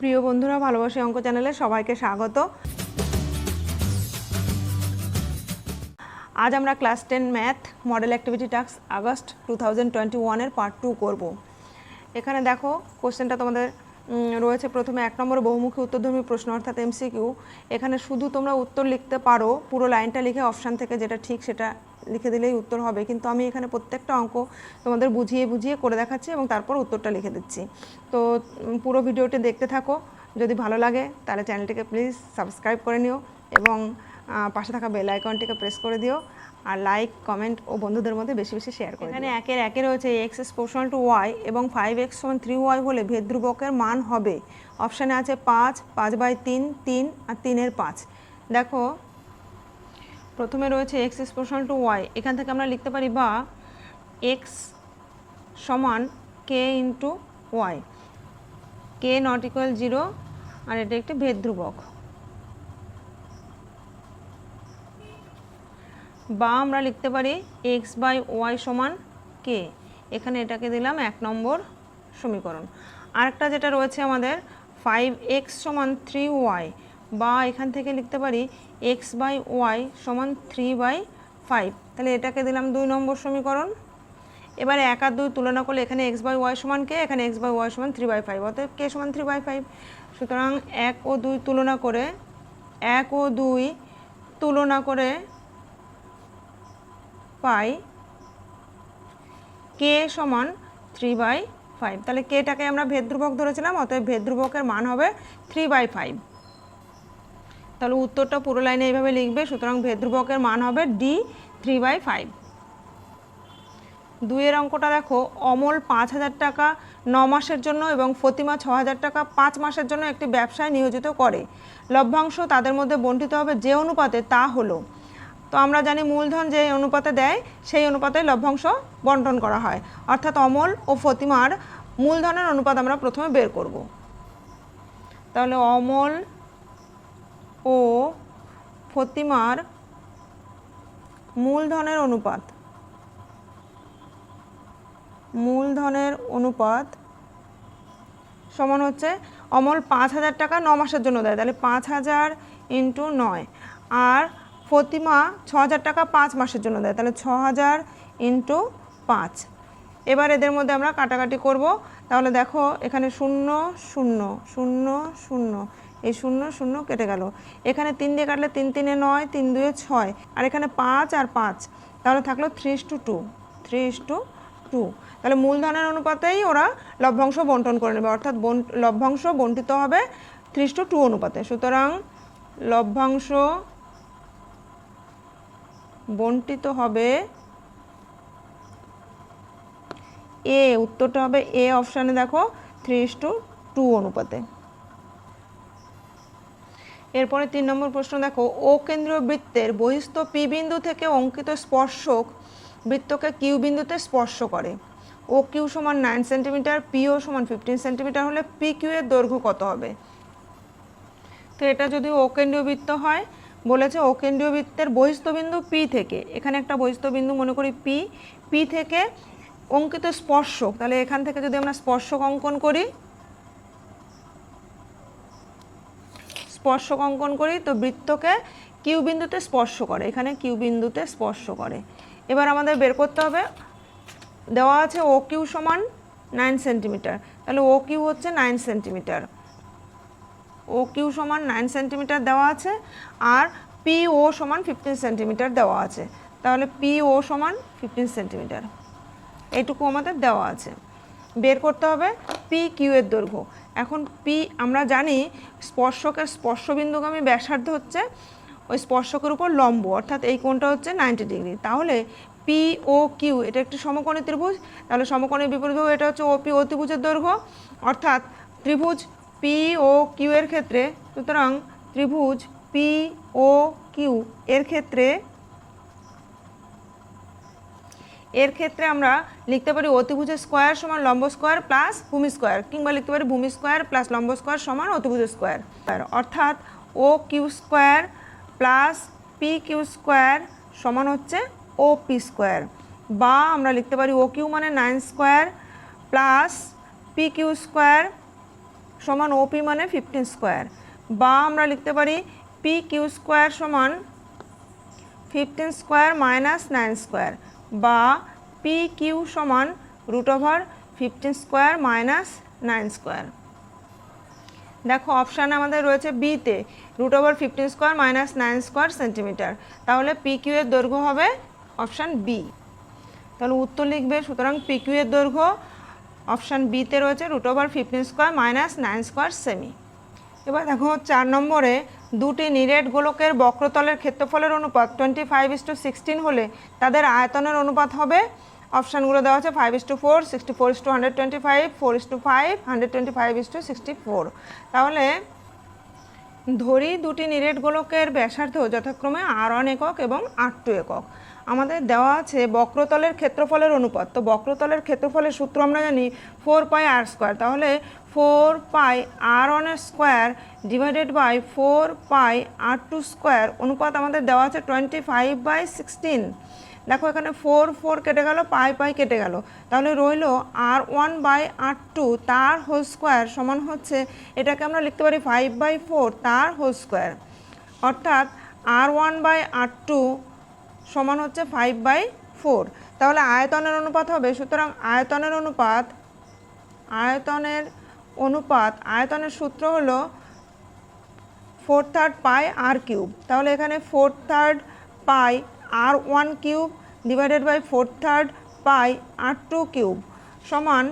প্রিয় বন্ধুরা, ভালোবাসি অঙ্ক চ্যানেলে সবাইকে স্বাগত। আজ আমরা class 10 math model activity task August 2021 part 2 করব। এখানে দেখো কোশ্চেনটা তোমাদের রয়েছে প্রথমে 1 নম্বর বহুমুখী উত্তরধর্মী প্রশ্ন অর্থাৎ এমসিকিউ। এখানে শুধু তোমরা উত্তর লিখতে পারো, পুরো লাইনটা লিখে অপশান থেকে যেটা ঠিক সেটা লিখে দিলেই উত্তর হবে, কিন্তু আমি এখানে প্রত্যেকটা অঙ্ক তোমাদের বুঝিয়ে বুঝিয়ে করে দেখাচ্ছি এবং তারপর উত্তরটা লিখে দিচ্ছি। তো পুরো ভিডিওটি দেখতে থাকো। যদি ভালো লাগে তাহলে চ্যানেলটিকে প্লিজ সাবস্ক্রাইব করে নিও এবং পাশে থাকা বেল আইকনটিকে প্রেস করে দিও, আর লাইক কমেন্ট ও বন্ধুদের মধ্যে বেশি বেশি শেয়ার করো। এখানে একে রয়েছে x is proportional to y এবং 5x = 3y হলে ভেদ ধ্রুবকের মান হবে। অপশানে আছে 5, 5/3, 3 আর 3-এর 5। দেখো প্রথমে রয়েছে x is proportional to Y, এখান থেকে আমরা লিখতে পারি বা এক্স সমান K into Y, K not equal 0, আর এটা একটি ভেদ ধ্রুবক। বা আমরা লিখতে পারি x/y সমান কে, এখানে এটাকে দিলাম 1 নম্বর সমীকরণ। আরেকটা যেটা রয়েছে আমাদের 5x = 3y, বা এখান থেকে লিখতে পারি x/y সমান 3/5, তাহলে এটাকে দিলাম 2 নম্বর সমীকরণ। এবারে 1 আর 2 তুলনা করলে এখানে x/y সমান কে, এখানে x/y সমান 3/5, অতএব কে সমান 3/5। সুতরাং 1 ও 2 তুলনা করে পাই কে সমান 3/5, তাহলে কেটাকে আমরা ভেদ ধ্রুবক ধরেছিলাম, অতএব ভেদ ধ্রুবকের মান হবে 3/5। তাহলে উত্তরটা পুরো লাইনে এইভাবে লিখবে। সুতরাং ভেদ ধ্রুবকের মান হবে ডি 3/5। 2-এর অঙ্কটা দেখো, অমল 5,000 টাকা 9 মাসের জন্য এবং ফতিমা 6,000 টাকা 5 মাসের জন্য একটি ব্যবসায় নিয়োজিত করে। লভ্যাংশ তাদের মধ্যে বণ্টিত হবে যে অনুপাতে, তা হলো। তো আমরা জানি মূলধন যে অনুপাতে দেয় সেই অনুপাতে লভ্যাংশ বন্টন করা হয়, অর্থাৎ অমল ও ফতিমার মূলধনের অনুপাত আমরা প্রথমে বের করব। তাহলে অমল ও ফতিমার মূলধনের অনুপাত সমান হচ্ছে, অমল 5,000 টাকা 9 মাসের জন্য দেয়, তাহলে 5,000 × 9, আর ফতিমা 6,000 টাকা 5 মাসের জন্য দেয়, তাহলে 6,000 × 5। এবার এদের মধ্যে আমরা কাটাকাটি করব। তাহলে দেখো এখানে 0 0 0 0, এই 0 0 কেটে গেল। এখানে 3 দিয়ে কাটলে 3 3 9, 3 2 6, আর এখানে 5 আর 5, তাহলে থাকলো 3:2, 3:2। তাহলে মূলধনের অনুপাতেই ওরা লভ্যাংশ বন্টন করে নেবে, অর্থাৎ লভ্যাংশ বন্টিত হবে 3:2 অনুপাতে। সুতরাং লভ্যাংশ বন্টিত হবে এ, উত্তরটা হবে এ অপশানে দেখো 3:2 অনুপাতে। এরপরে 3 নম্বর প্রশ্ন দেখো, ও কেন্দ্রীয় বৃত্তের বহিস্থ পি বিন্দু থেকে অঙ্কিত স্পর্শক বৃত্তকে কিউ বিন্দুতে স্পর্শ করে। ও কিউ সমান 9 সেন্টিমিটার, পিও সমান 15 সেন্টিমিটার হলে পি কিউ এর দৈর্ঘ্য কত হবে? তো এটা যদি ও কেন্দ্রীয় বৃত্ত হয়, বলেছে ও কেন্দ্রীয় বৃত্তের বহিস্থ বিন্দু পি থেকে, এখানে একটা বহিস্থ বিন্দু মনে করি পি থেকে অঙ্কিত স্পর্শক, তাহলে এখান থেকে যদি আমরা স্পর্শক অঙ্কন করি তো বৃত্তকে কিউ বিন্দুতে স্পর্শ করে, এখানে কিউ বিন্দুতে স্পর্শ করে। এবার আমাদের বের করতে হবে, দেওয়া আছে ও কিউ সমান 9 সেন্টিমিটার, তাহলে ও কিউ হচ্ছে 9 সেন্টিমিটার, ও কিউ সমান 9 সেন্টিমিটার দেওয়া আছে, আর পি ও সমান 15 সেন্টিমিটার দেওয়া আছে, তাহলে পি ও সমান 15 সেন্টিমিটার, এইটুকু আমাদের দেওয়া আছে। বের করতে হবে পি কিউ এর দৈর্ঘ্য। এখন পি আমরা জানি স্পর্শকের স্পর্শবিন্দুগামী ব্যাসার্ধ হচ্ছে ওই স্পর্শকের উপর লম্ব, অর্থাৎ এই কোণটা হচ্ছে 90 ডিগ্রি। তাহলে পি ও কিউ এটা একটি সমকোণী ত্রিভুজ, তাহলে সমকোণের বিপরীত বাহু এটা হচ্ছে ওপি অতিভুজের দৈর্ঘ্য, অর্থাৎ ত্রিভুজ পি ও কিউ এর ক্ষেত্রে, সুতরাং ত্রিভুজ পি ও কিউ এর ক্ষেত্রে আমরা লিখতে পারি অতিভুজের স্কোয়ার সমান লম্ব স্কোয়ার প্লাস ভূমি স্কোয়ার, কিংবা লিখতে পারি ভূমি স্কোয়ার প্লাস লম্ব স্কোয়ার সমান অতিভুজের স্কোয়ার, অর্থাৎ O Q square plus P Q square সমান হচ্ছে ও পি স্কোয়ার। বা আমরা লিখতে পারি ও কিউ মানে 9 square plus P Q square সমান ওপি মানে 15 স্কোয়ার, বা আমরা লিখতে পারি পি কিউ স্কোয়ার সমান 15 স্কোয়ার মাইনাস 9 স্কোয়ার, বা পি কিউ সমান √15 স্কোয়ার মাইনাস 9 স্কোয়ার। দেখো অপশানে আমাদের রয়েছে বিতে √15 স্কোয়ার মাইনাস 9 স্কোয়ার সেন্টিমিটার, তাহলে পি কিউ এর দৈর্ঘ্য হবে অপশান বি। তাহলে উত্তর লিখবে, সুতরাং পি কিউ এর দৈর্ঘ্য অপশান বিতে রয়েছে √15 স্কোয়ার মাইনাস 9 স্কোয়ার সেমি। এবার দেখো 4 নম্বরে দুটি নিরেট গোলকের বক্রতলের ক্ষেত্রফলের অনুপাত 25:16 হলে তাদের আয়তনের অনুপাত হবে, অপশানগুলো দেওয়া আছে 5:4, 64:125, 4:5, 125:64। তাহলে ধরি দুটি নিরেট গোলকের ব্যাসার্ধ যথাক্রমে R1 একক এবং R2 একক। আমাদের দেওয়া আছে বক্রতলের ক্ষেত্রফলের অনুপাত, তো বক্রতলের ক্ষেত্রফলের সূত্র আমরা জানি 4πr², তাহলে 4πr1 square divided by 4πr2 অনুপাত আমাদের দেওয়া আছে 25/16। দেখো এখানে 4 কেটে গেল, পাই কেটে গেল, তাহলে রইল R1/R2 তার হোল স্কোয়ার সমান হচ্ছে, এটাকে আমরা লিখতে পারি 5/4 তার হোল স্কোয়ার, অর্থাৎ R1/R2 সমান হচ্ছে 5/4। তাহলে আয়তনের অনুপাত হবে, সুতরাং আয়তনের সূত্র হলো 4/3 পাই r3। তাহলে এখানে 4/3 পাই r1³ divided by 4/3 pi r2³ সমান,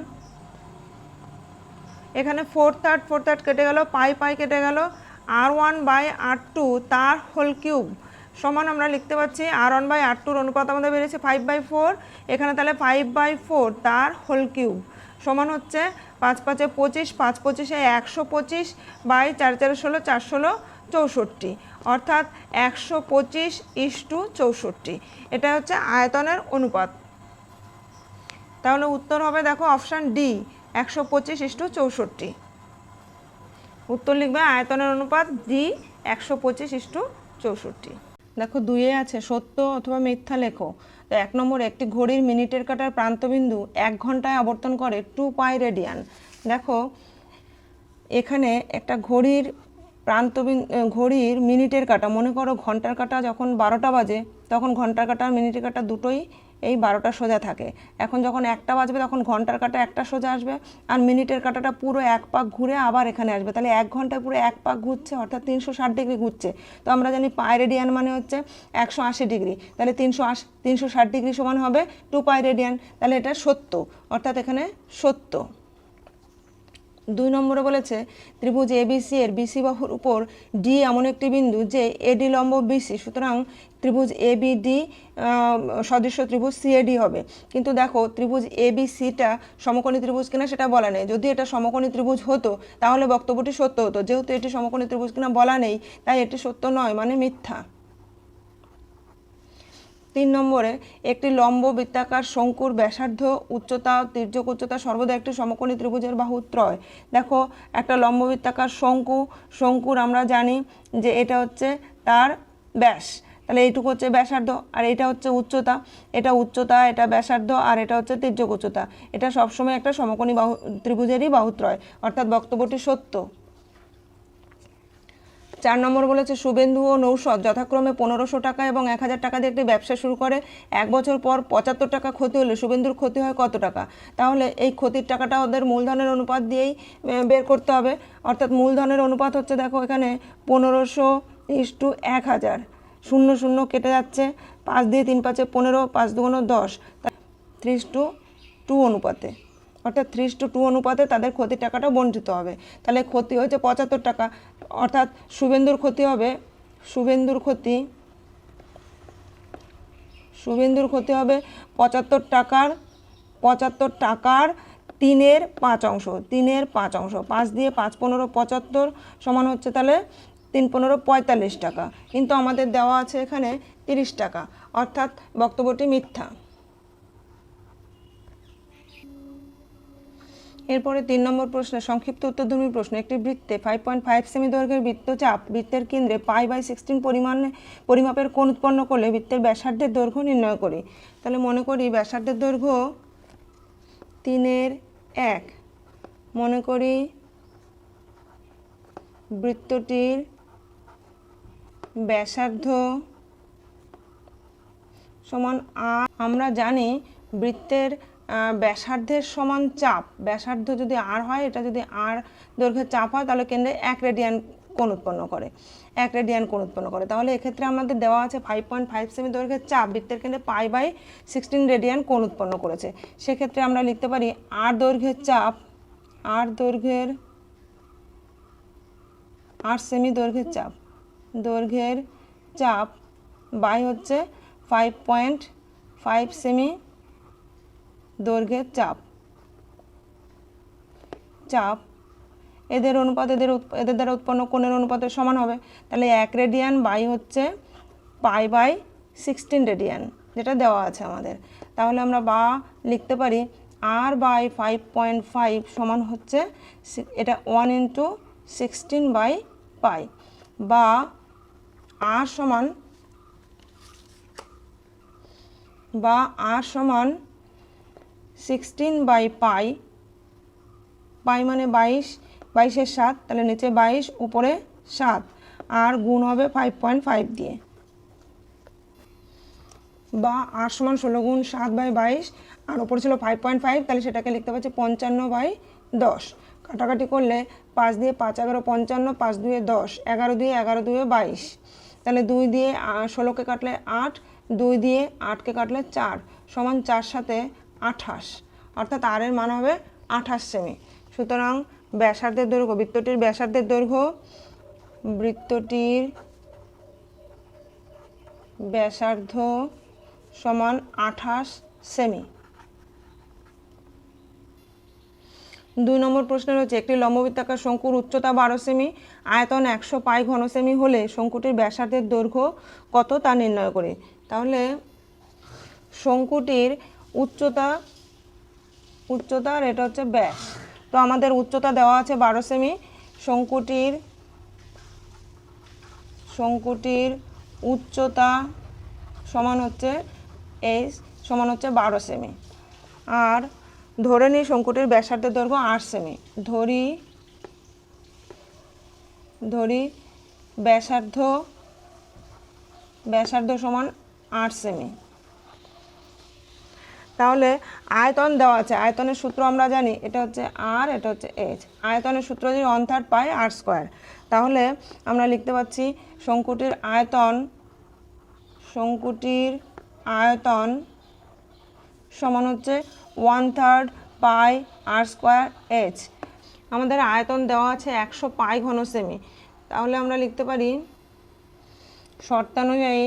এখানে 4/3 কেটে গেল, পাই কেটে গেল, R1/R2 তার হোল কিউব সমান আমরা লিখতে পাচ্ছি R1/R2 অনুপাত আমাদের বেরিয়েছে 5/4, এখানে তাহলে 5/4 তার হোল কিউব সমান হচ্ছে 5×5 = 25, 5×25 = 125, বাই 4×4 = 16, 4×16 = 64, অর্থাৎ 125:64। এটা হচ্ছে আয়তনের অনুপাত। তাহলে উত্তর হবে দেখো অপশান ডি 125:64। উত্তর লিখবে আয়তনের অনুপাত ডি 125:64। দেখো 2-এ আছে সত্য অথবা মিথ্যা লেখো। তো 1 নম্বরে একটি ঘড়ির মিনিটের কাঁটার প্রান্তবিন্দু 1 ঘন্টায় আবর্তন করে 2π রেডিয়ান। দেখো এখানে একটা ঘড়ির মিনিটের কাঁটা, মনে করো ঘন্টার কাঁটা যখন 12টা বাজে তখন ঘন্টার কাঁটা আর মিনিটের কাঁটা দুটোই এই 12টা সোজা থাকে। এখন যখন 1টা বাজবে তখন ঘন্টার কাঁটা 1টা সোজা আসবে, আর মিনিটের কাঁটাটা পুরো 1 পাক ঘুরে আবার এখানে আসবে, তাহলে 1 ঘন্টায় পুরো 1 পাক ঘুরছে, অর্থাৎ 360 ডিগ্রি ঘুরছে। তো আমরা জানি পাই রেডিয়ান মানে হচ্ছে 180 ডিগ্রি, তাহলে 360 ডিগ্রি সমান হবে 2π রেডিয়ান, তাহলে এটা সত্য, অর্থাৎ এখানে সত্য। 2 নম্বরে বলেছে ত্রিভুজ এবিসি এর বিসি বাহুর উপর ডি এমন একটি বিন্দু যে এডি লম্ব বিসি, সুতরাং ত্রিভুজ এবিডি সদৃশ্য ত্রিভুজ সিএডি হবে। কিন্তু দেখো ত্রিভুজ এবিসিটা সমকোণী ত্রিভুজ কিনা সেটা বলা নেই, যদি এটা সমকোণী ত্রিভুজ হতো তাহলে বক্তব্যটি সত্য হতো, যেহেতু এটি সমকোণী ত্রিভুজ কিনা বলা নেই তাই এটি সত্য নয়, মানে মিথ্যা। 3 নম্বরে একটি লম্ব বৃত্তাকার শঙ্কুর ব্যাসার্ধ, উচ্চতা, তির্যক উচ্চতা সর্বদা একটি সমকোণী ত্রিভুজের বাহু ত্রয়। দেখো একটা লম্ব বৃত্তাকার শঙ্কুর আমরা জানি যে এটা হচ্ছে তার ব্যাস, তাহলে এইটুকু হচ্ছে ব্যাসার্ধ, আর এটা হচ্ছে উচ্চতা, এটা ব্যাসার্ধ, আর এটা হচ্ছে তির্যক উচ্চতা। এটা সবসময় একটা সমকোণী ত্রিভুজেরই বাহুত্রয়, অর্থাৎ বক্তব্যটি সত্য। 4 নম্বর বলেছে শুভেন্দু ও নৌশদ যথাক্রমে 1500 টাকা এবং 1000 টাকা দিয়ে একটি ব্যবসা শুরু করে, 1 বছর পর 75 টাকা ক্ষতি হলে শুভেন্দুর ক্ষতি হয় কত টাকা। তাহলে এই ক্ষতির টাকাটা ওদের মূলধনের অনুপাত দিয়েই বের করতে হবে, অর্থাৎ মূলধনের অনুপাত হচ্ছে দেখো এখানে 1500:1000, 0 কেটে যাচ্ছে, 5 দিয়ে 3 5 15, 5 2 10, 3:2 অনুপাতে, অর্থাৎ 3:2 অনুপাতে তাদের ক্ষতির টাকাটা বণ্টিত হবে। তাহলে ক্ষতি হয়েছে 75 টাকা, অর্থাৎ শুভেন্দুর ক্ষতি হবে 75 টাকার 3/5 অংশ। 5 দিয়ে 5 15 75 সমান হচ্ছে তাহলে 3 15 45 টাকা, কিন্তু আমাদের দেওয়া আছে এখানে 30 টাকা, অর্থাৎ বক্তব্যটি মিথ্যা। এরপরে 3 নম্বর প্রশ্নে সংক্ষিপ্ত উত্তরধর্মী প্রশ্ন। একটি বৃত্তে 5.5 সেমি দৈর্ঘ্যের বৃত্তচাপ বৃত্তের কেন্দ্রে π/16 পরিমাপের কোণ উৎপন্ন করলে বৃত্তের ব্যাসার্ধের দৈর্ঘ্য নির্ণয় করি। তাহলে মনে করি ব্যাসার্ধের দৈর্ঘ্য 3/1, মনে করি বৃত্তটির ব্যাসার্ধ সমান আর। আমরা জানি বৃত্তের ব্যাসার্ধের সমান চাপ, ব্যাসার্ধ যদি আর হয়, এটা যদি আর দৈর্ঘ্যের চাপ হয় তাহলে কেন্দ্রে 1 রেডিয়ান কোণ উৎপন্ন করে, 1 রেডিয়ান কোণ উৎপন্ন করে। তাহলে এক্ষেত্রে আমাদের দেওয়া আছে 5.5 সেমি দৈর্ঘ্যের চাপ বৃত্তের কেন্দ্রে π/16 রেডিয়ান কোণ উৎপন্ন করেছে। সেক্ষেত্রে আমরা লিখতে পারি আর দৈর্ঘ্যের চাপ, আর সেমি দৈর্ঘ্যের চাপ বাই হচ্ছে 5.5 সেমি দৈর্ঘ্যের চাপ এদের অনুপাত এদের দ্বারা উৎপন্ন কোণের অনুপাতের সমান হবে। তাহলে 1 রেডিয়ান বাই হচ্ছে π/16 রেডিয়ান, যেটা দেওয়া আছে আমাদের। তাহলে আমরা বা লিখতে পারি আর বাই 5.5 সমান হচ্ছে এটা 1 × 16/π, বা আর সমান 16/π, পাই মানে 22 7, তাহলে নিচে 22 উপরে 7 আর গুণ হবে 5.5 দিয়ে, বা আর সমান 16 × 7/22 আর উপরে ছিল 5.5, তাহলে সেটাকে লিখতে পারছি 55/10। কাটাকাটি করলে 5 দিয়ে 5 11 55, 5 2 10, 11 2 11 2 22, তাহলে 2 দিয়ে 16কে কাটলে 8, 2 দিয়ে 8কে কাটলে 4 সমান 4 সাথে 28, অর্থাৎ আর এর মান হবে 28 সেমি। সুতরাং ব্যাসার্ধের দৈর্ঘ্য, বৃত্তটির ব্যাসার্ধের দৈর্ঘ্য, বৃত্তটির ব্যাসার্ধ সমান 28 সেমি। 2 নম্বর প্রশ্ন রয়েছে একটি লম্ববৃত্তাকার শঙ্কুর উচ্চতা 12 সেমি, আয়তন 100 পাই ঘন সেমি হলে শঙ্কুটির ব্যাসার্ধের দৈর্ঘ্য কত তা নির্ণয় করি। তাহলে শঙ্কুটির উচ্চতা আর এটা হচ্ছে ব্যাস। তো আমাদের উচ্চতা দেওয়া আছে 12 সেমি, শঙ্কুটির উচ্চতা সমান হচ্ছে সমান হচ্ছে 12 সেমি। আর ধরে নিই শঙ্কুটির ব্যাসার্ধের দৈর্ঘ্য 8 সেমি, ধরি ব্যাসার্ধ সমান 8 সেমি। তাহলে আয়তন দেওয়া আছে, আয়তনের সূত্র আমরা জানি, এটা হচ্ছে আর, এটা হচ্ছে এইচ। আয়তনের সূত্র যদি 1/3 পাই r², তাহলে আমরা লিখতে পাচ্ছি শঙ্কুটির আয়তন সমান হচ্ছে 1/3 পাই r² h। আমাদের আয়তন দেওয়া আছে 100 পাই ঘন সেমি, তাহলে আমরা লিখতে পারি শর্তানুযায়ী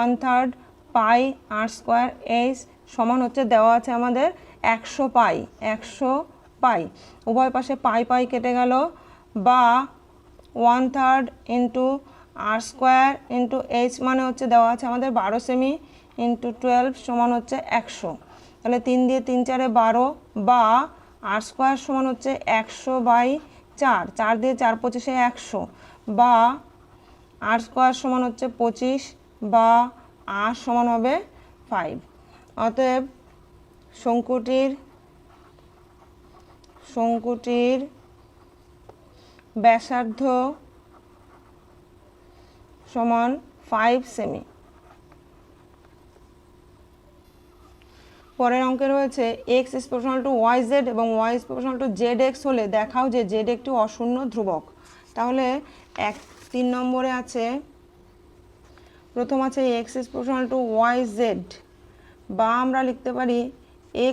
1/3 পাই r² h সমান হচ্ছে দেওয়া আছে আমাদের 100 পাই। উভয় পাশে পাই কেটে গেল, বা 1/3 × r² × h মানে হচ্ছে দেওয়া আছে আমাদের 12 সেমি × 12 সমান হচ্ছে 100। তাহলে 3 দিয়ে 3 4 12, বা r² সমান হচ্ছে 100/4, 4 দিয়ে 4 25 100, বা r² সমান হচ্ছে 25, বা r সমান হবে 5। অতএব শঙ্কুটির ব্যাসার্ধ সমান 5 সেমি। পরের অঙ্কে রয়েছে x = yz এবং y = zx হলে দেখাও যে z একটি অশূন্য ধ্রুবক। তাহলে 3 নম্বরে আছে, প্রথম আছে x = yz, বা আমরা লিখতে পারি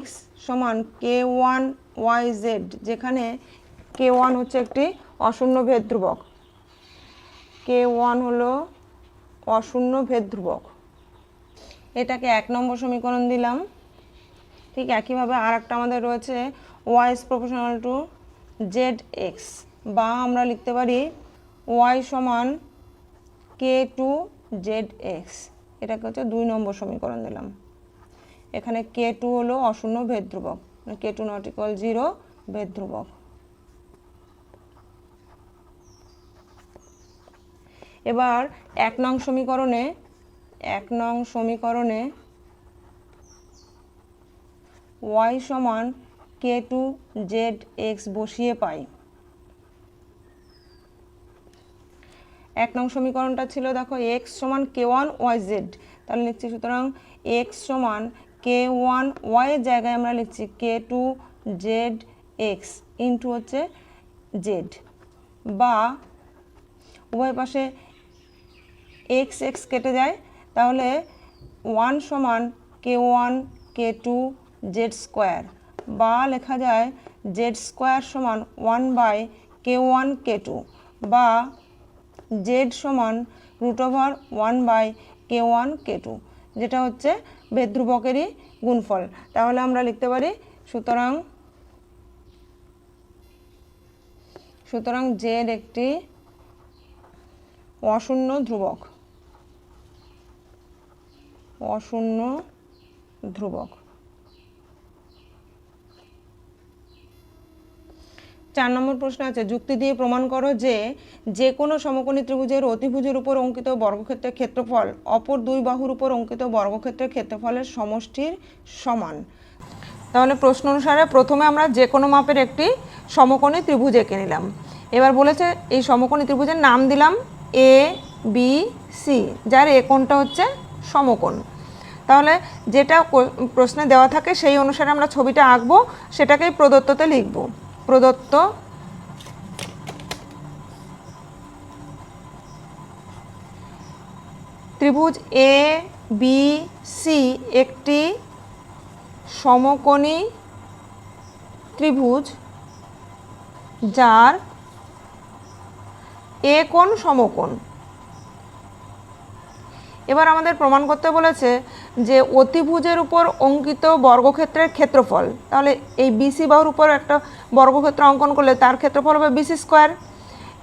x সমান k1 yz, যেখানে k1 হচ্ছে একটি অশূন্য ভেদ ধ্রুবক, k1 হলো অশূন্য ভেদ ধ্রুবক। এটাকে 1 নম্বর সমীকরণ দিলাম। ঠিক একইভাবে আর একটা আমাদের রয়েছে y = zx, বা আমরা লিখতে পারি y সমান k2 zx, এটাকে হচ্ছে 2 নম্বর সমীকরণ দিলাম। এখানে k2 হলো অশূন্য ভেদ ধ্রুবক, k2 ≠ 0 ভেদ ধ্রুবক। এবার 1 নং সমীকরণে y সমান k2zx বসিয়ে পাই। 1 নং সমীকরণটা ছিল দেখো x সমান k1yz, তাহলে লিখছি সুতরাং x সমান k1y এর জায়গায় আমরা লিখছি k2zx ইন্টু হচ্ছে z, বা উভয় পাশে x x কেটে যায়, তাহলে 1 সমান k1 k2 z স্কোয়ার, বা লেখা যায় z স্কোয়ার সমান 1 বাই k1 k2, বা z সমান √1 বাই k1 k2, যেটা হচ্ছে ভেদ ধ্রুবকেরই গুণফল। তাহলে আমরা লিখতে পারি সুতরাং z একটি অশূন্য ধ্রুবক। 4 নম্বর প্রশ্ন আছে, যুক্তি দিয়ে প্রমাণ করো যে কোনো সমকোণী ত্রিভুজের অতিভুজের উপর অঙ্কিত বর্গক্ষেত্রের ক্ষেত্রফল অপর দুই বাহুর উপর অঙ্কিত বর্গক্ষেত্রের ক্ষেত্রফলের সমষ্টির সমান। তাহলে প্রশ্ন অনুসারে প্রথমে আমরা যে কোনো মাপের একটি সমকোণী ত্রিভুজ এঁকে নিলাম। এবার বলেছে এই সমকোণী ত্রিভুজের নাম দিলাম এ বি সি, যার এ কোণটা হচ্ছে সমকোণ। তাহলে যেটা প্রশ্নে দেওয়া থাকে সেই অনুসারে আমরা ছবিটা আঁকবো, সেটাকেই প্রদত্ততে লিখব। প্রদত্ত ত্রিভুজ এ বি সি একটি সমকোণী ত্রিভুজ যার এ কোণ সমকোণ। এবার আমাদের প্রমাণ করতে বলেছে যে অতিভুজের উপর অঙ্কিত বর্গক্ষেত্রের ক্ষেত্রফল, তাহলে এই বিসি বাহুর উপর একটা বর্গক্ষেত্র অঙ্কন করলে তার ক্ষেত্রফল হবে বিসি স্কোয়ার।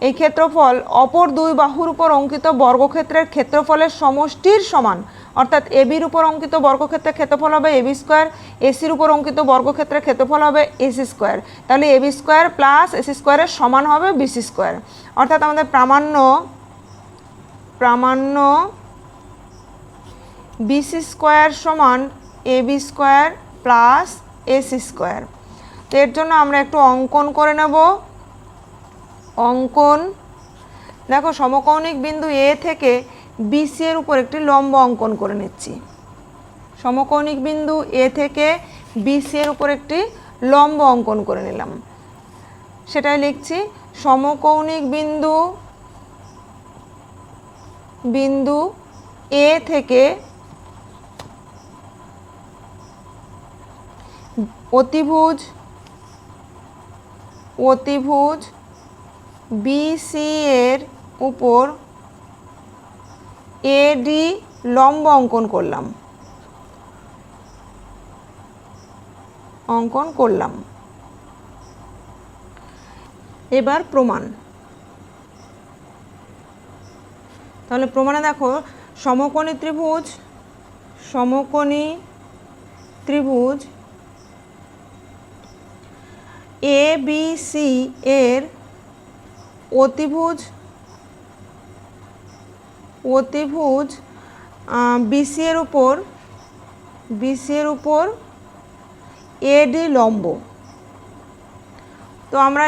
এই ক্ষেত্রফল অপর দুই বাহুর উপর অঙ্কিত বর্গক্ষেত্রের ক্ষেত্রফলের সমষ্টির সমান, অর্থাৎ এবির উপর অঙ্কিত বর্গক্ষেত্রের ক্ষেত্রফল হবে এবি স্কোয়ার, এসির উপর অঙ্কিত বর্গক্ষেত্রের ক্ষেত্রফল হবে এসি স্কোয়ার। তাহলে এবি স্কোয়ার প্লাস এসি স্কোয়ারের সমান হবে বিসি স্কোয়ার। অর্থাৎ আমাদের প্রামাণ্য বিসি স্কোয়ার সমান AB square plus AC square. তো এর জন্য আমরা একটু অঙ্কন করে নেব। অঙ্কন, দেখো সমকৌণিক বিন্দু এ থেকে বিসি এর উপর একটি লম্ব অঙ্কন করে নিচ্ছি। সমকৌণিক বিন্দু এ থেকে বিসি এর উপর একটি লম্ব অঙ্কন করে নিলাম, সেটাই লিখছি সমকৌণিক বিন্দু এ থেকে অতিভুজ বিসি এর উপর এডি লম্ব অঙ্কন করলাম। এবার প্রমাণ। তাহলে প্রমাণে দেখো সমকোণী ত্রিভুজ এ বি সি এর অতিভুজ বিসি এর উপর এডি লম্ব। তো আমরা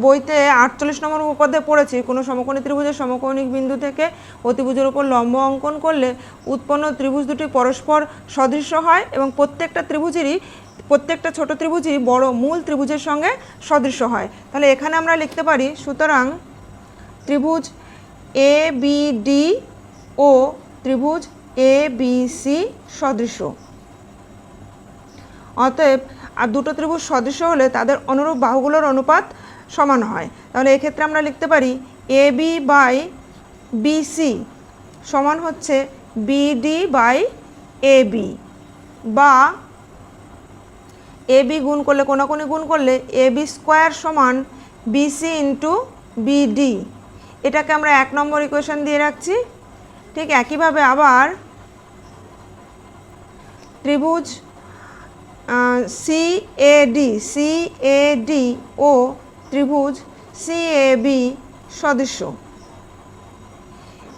বইতে 48 নম্বর উপপাদ্যে পড়েছি, কোনো সমকোণী ত্রিভুজের সমকৌণিক বিন্দু থেকে অতিভুজের উপর লম্ব অঙ্কন করলে উৎপন্ন ত্রিভুজ দুটি পরস্পর সদৃশ্য হয় এবং প্রত্যেকটা ছোট ত্রিভুজই বড় মূল ত্রিভুজের সঙ্গে সদৃশ্য হয়। তাহলে এখানে আমরা লিখতে পারি সুতরাং ত্রিভুজ এ বি ডি ও ত্রিভুজ এ বি সি সদৃশ্য। অতএব আর দুটো ত্রিভুজ সদৃশ্য হলে তাদের অনুরূপ বাহুগুলোর অনুপাত সমান হয়। তাহলে এক্ষেত্রে আমরা লিখতে পারি এ বি বাই বিসি সমান হচ্ছে বিডি বাই এ বি, বা এ বি গুণ করলে কোনাকুনি গুণ করলে এ বি স্কোয়ার সমান বিসি ইন্টু বিডি। এটাকে আমরা 1 নম্বর ইকুয়েশন দিয়ে রাখছি। ঠিক একইভাবে আবার ত্রিভুজ সিএডি ও ত্রিভুজ সিএবি সদৃশ্য।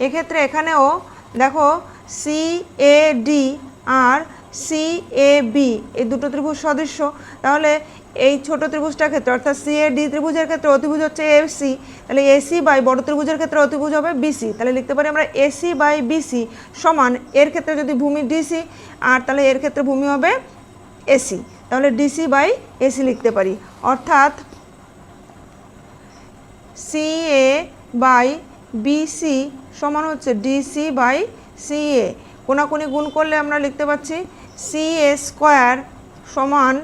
এক্ষেত্রে এখানেও দেখো সিএডি আর সিএবি এই দুটো ত্রিভুজ সদৃশ্য। তাহলে এই ছোট ত্রিভুজটার ক্ষেত্রে অর্থাৎ সি এ ডি ত্রিভুজের ক্ষেত্রে অতিভুজ হচ্ছে এসি, তাহলে এসি বাই বড় ত্রিভুজের ক্ষেত্রে অতিভুজ হবে বিসি, তাহলে লিখতে পারি আমরা এসি বাই বিসি সমান এর ক্ষেত্রে যদি ভূমি ডিসি আর তাহলে এর ক্ষেত্রে ভূমি হবে এসি, তাহলে ডিসি বাই এসি লিখতে পারি। অর্থাৎ সি এ বাই বিসি সমান হচ্ছে ডিসি বাই সি এ, কোনাকুনি গুণ করলে আমরা লিখতে পাচ্ছি সি এ স্কোয়ার সমান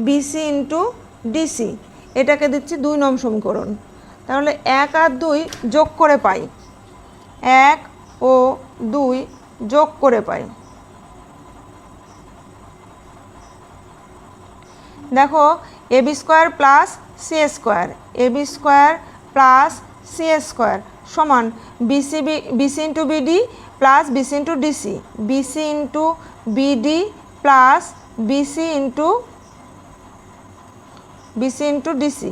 বিসি ইন্টু ডিসি, এটাকে দিচ্ছি 2 নং সমীকরণ। তাহলে 1 আর 2 যোগ করে পাই, 1 ও 2 যোগ করে পাই। দেখো A B square plus C square, A B square plus C square সমান BC into BD plus BC into DC, BC into BD plus BC into DC.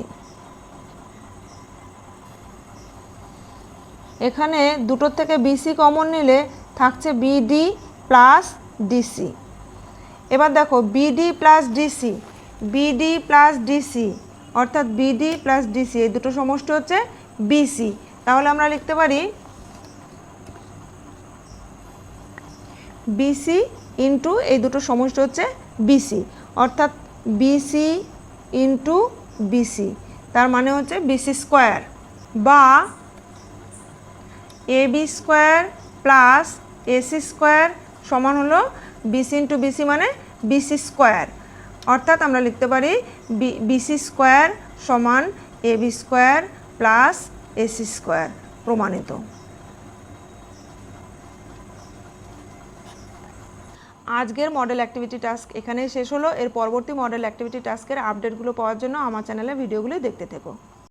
এখানে দুটোর থেকে বিসি কমন নিলে থাকছে বিডি প্লাস ডিসি। এবার দেখো BD plus DC, BD plus DC অর্থাৎ BD plus DC এই দুটো সমষ্টি হচ্ছে বিসি, তাহলে আমরা লিখতে পারি বিসি ইন্টু এই দুটো সমষ্টি হচ্ছে বিসি, অর্থাৎ বিসি ইন্টু বিসি, তার মানে হচ্ছে বিসি স্কোয়ার, বা A B square plus AC square সমান হলো বিসি ইন্টু বিসি মানে বিসি স্কোয়ার, অর্থাৎ আমরা লিখতে পারি বিসি স্কোয়ার সমান A B square plus AC square, প্রমাণিত। আজকের মডেল অ্যাক্টিভিটি টাস্ক এখানেই শেষ হলো। এর পরবর্তী মডেল অ্যাক্টিভিটি টাস্কের আপডেটগুলো পাওয়ার জন্য আমার চ্যানেলে ভিডিওগুলি দেখতে থেকো।